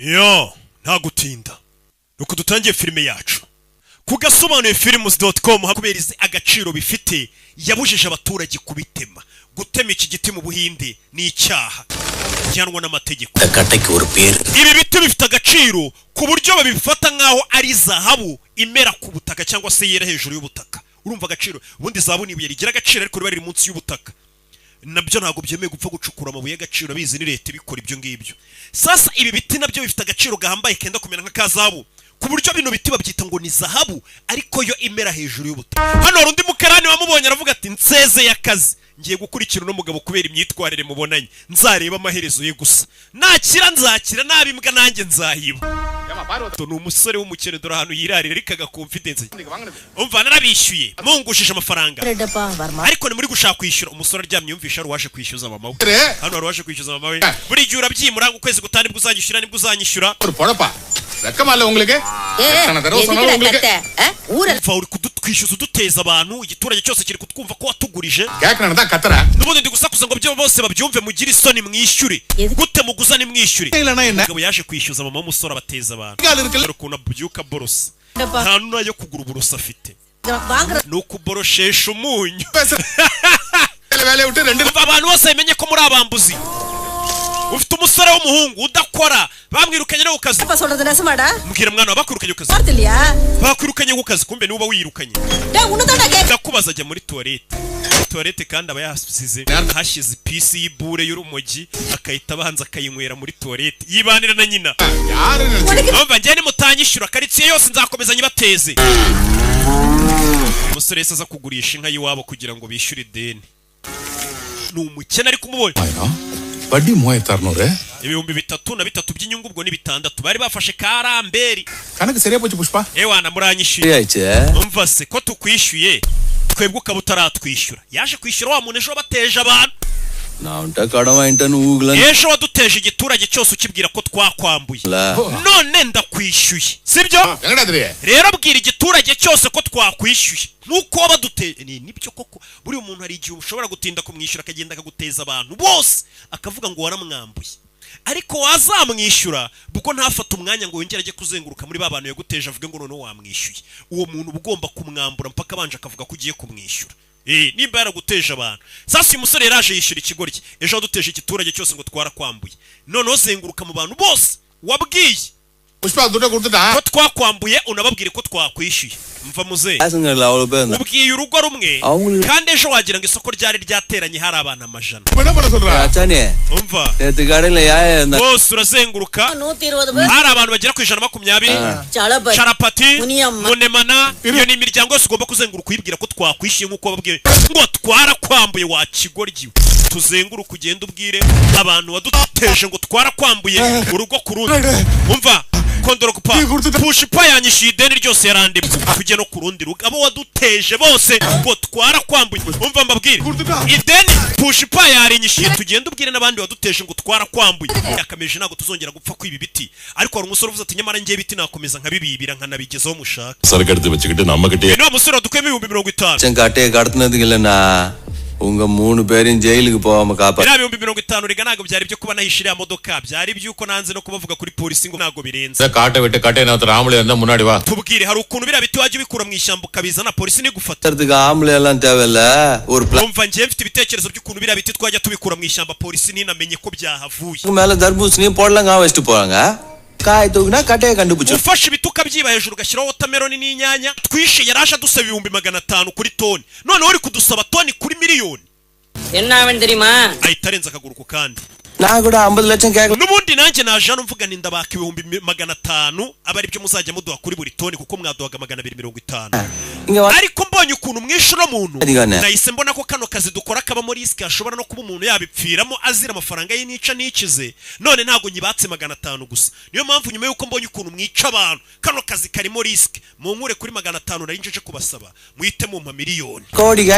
Yo, nta gutinda. Nuko dutangiye filime yacu. Kugasobanuye films.com hakuberize agaciro bifite yabujije abaturage kubitema. Gutema iki giti mu Buhinde ni icyaha cyanwa n'amategeko. Ibi biti bifite agaciro ku buryo babifata nkaho ari zahabu imera ku butaka cyangwa se yera hejuru y'ubutaka. Urumva agaciro ubundi zahabu ni ibuye rigira agaciro ariko riba riri munsi y'ubutaka. Nabyo ntago byemeye gupfa gucukura amabuye y'agaciro bizi ni leta ibikora ibyo ngibyo. Sasa ibi biti nabyo bifite agaciro gahambaye kenda kumera nka kazahabu. Ku buryo bino biti babyita ngo ni zahabu ariko yo imera hejuru y'ubutaka. Hano undi mukarani wamubonye aravuga ati nseze y'akazi ngiye gukurikira no mugabo kubera imyitwarire mubonanye nzareba amaherezo ye gusa nakira nzakira nabimbwa nanjye nzahiba. To ni umusore w'umukene dore hano yirarira rikaga confidence. Umva narabishyuye mungushije amafaranga ariko ni muri gushaka kwishyura. Umusore aryamye yumvisha ruwaje kwishyuza mama we. Hano ruwaje kwishyuza mama we buri gihe urabyimura ukwezi gutani bwo uzanyishyura nibwo uzanyishyura. Rakamala உங்களுக்கு umva uri kudutwishyuza uduteza abantu igiturage cyose kiri kutwumva ko watugurije n'ubundi ndi gusakuza ngo byo bose babyumve mugire isoni mwishyure gute muguza ni mwishyure. Umugabo yaje kwishyuza mama w'umusore abateza abantu dore ukuntu abyuka borosa nta n'ayo kugura uburoso afite ni ukuboroshesha umunyu. Abantu bose bamenye ko muri abambuzi ufite umusore w'umuhungu udakora bamwirukanye no kukazi. Mbwira mwana bakwirukanye kukazi bakwirukanye kukazi kumbe niba wirukanye ndakubaza ajya muri toilette kandi aba yasize hashize pisi y'ibure y'urumogi akahita abanza akayinywera muri toilette yibanira na nyina. Umva njye ni mutanyishyura karitsiye yose nzakomeza nyibateze. Umusore yese aza kugurisha inka y'iwabo kugira ngo bishyure ideni. Ni umukene ariko umubonye Badi 3600 ibihumbi 3 by'inyungu ubwo ni 6 bari bafashe karamberi kana giseriye pochi pushpa ewana muranyishyuye. Umva se ko tukwishyuye twebwe ukabutaratwishyura yaje kwishyura wa muntu ejo bateje abantu na untakadama intanu ejo waduteje igiturage cyose ukibwira ko twakwambuye none ndakwishyuye sibyo. Rero bwira igiturage cyose ko twakwishyuye nuko wabadute nibyo koko buri umuntu hari igihe ushobora gutinda kumwishyura akagenda akaguteza abantu bose akavuga ngo waramwambuye ariko wazamwishyura buko ntafata umwanya ngo yongere ajye kuzenguruka muri babantu yaguteje avuge ngo none wamwishyuye. Uwo muntu ugomba kumwambura mpaka banje akavuga ko ugiye kumwishyura. Nimba yaraguteje abantu sasa uyu musore yaraje yishyura ikigoryi ejo waduteje igiturage cyose ngo twarakwambuye none uzenguruka mu bantu bose wabwiye ko twakwambuye unababwire ko twakwishyuye. Mva muze ubwiye urugo rumwe kandi ejo wagira ngo isoko ryari ryateranye hari abantu amajana. Umva bose urazenguruka hari abantu bagera ku 120 Charapati Munemana iyo ni imiryango yose ugomba kuzenguruka uyibwira ko twakwishyuye nk'uko babwiye ngo twarakwambuye wa kigoryi. Tuzenguruka ugenda ubwire abantu waduteje ngo twarakwambuye urugo ku rundi. Umva kondoro kupa push pa yanyishyuye ideni ryose yarandimwe tujye no kurundi rugo abo waduteje bose ngo twarakwambuye. Umva mbabwire ideni push pa yarinyishyuye tugenda ubwire n'abandi waduteje ngo twarakwambuye. Yakameje ntago tuzongera gupfa kwiba ibiti ariko hari umusore uvuze ati nyamara ngiye biti nakomeza nkabibibira nkanabigezaho mushaka sarigarte bachikite namakate no musore dukuyemo 50,000 cengate gartnadingilla na unga 3 perin jail kupoma kapa 50,000 riga ntago byari byo kuba nahishiriya modoka byari byuko nanze no kubavuga kuri polisi ngo ntago birenze kate wete kate na ramule anda munadi wa tubwire hari ukuntu bira biti waje bikura mu ishyamba kabiza na polisi ni gufata amle lantavela umva ngiye mfite ibitekerezo by'ukuntu bira biti twajya tubikura mu ishyamba polisi ni namenye ko byahavuye mala darbus ni podlanga west poranga kai dogna kate kandubucho ufashe ibituka byiba hejuru gashyiraho watermelon n'inyanya twishe yarasha dusaba 500 kuri toni none uri kudusaba toni kuri miliyoni ennawe ndirima ayitarenza akaguruko kandi naguda 50 lakham kaya nubundi nanjye naje hano mvuga ninda baka 500 abari byo muzajya muduha kuri buri toni kuko mwaduhaga 250 ariko mbonye ukuntu mwishura muntu nahise mbona ko kano kazi dukora kaba muri risk ashobora no kuba umuntu yabipfiramo azira amafaranga y'inica n'ikize none ntago nyibatse 500 gusa niyo mpamvu nyuma yuko mbonye ukuntu mwica abantu kano kazi karimo risk mu nkure kuri 500 nari njeje kubasaba muhite mu miliyoni kodi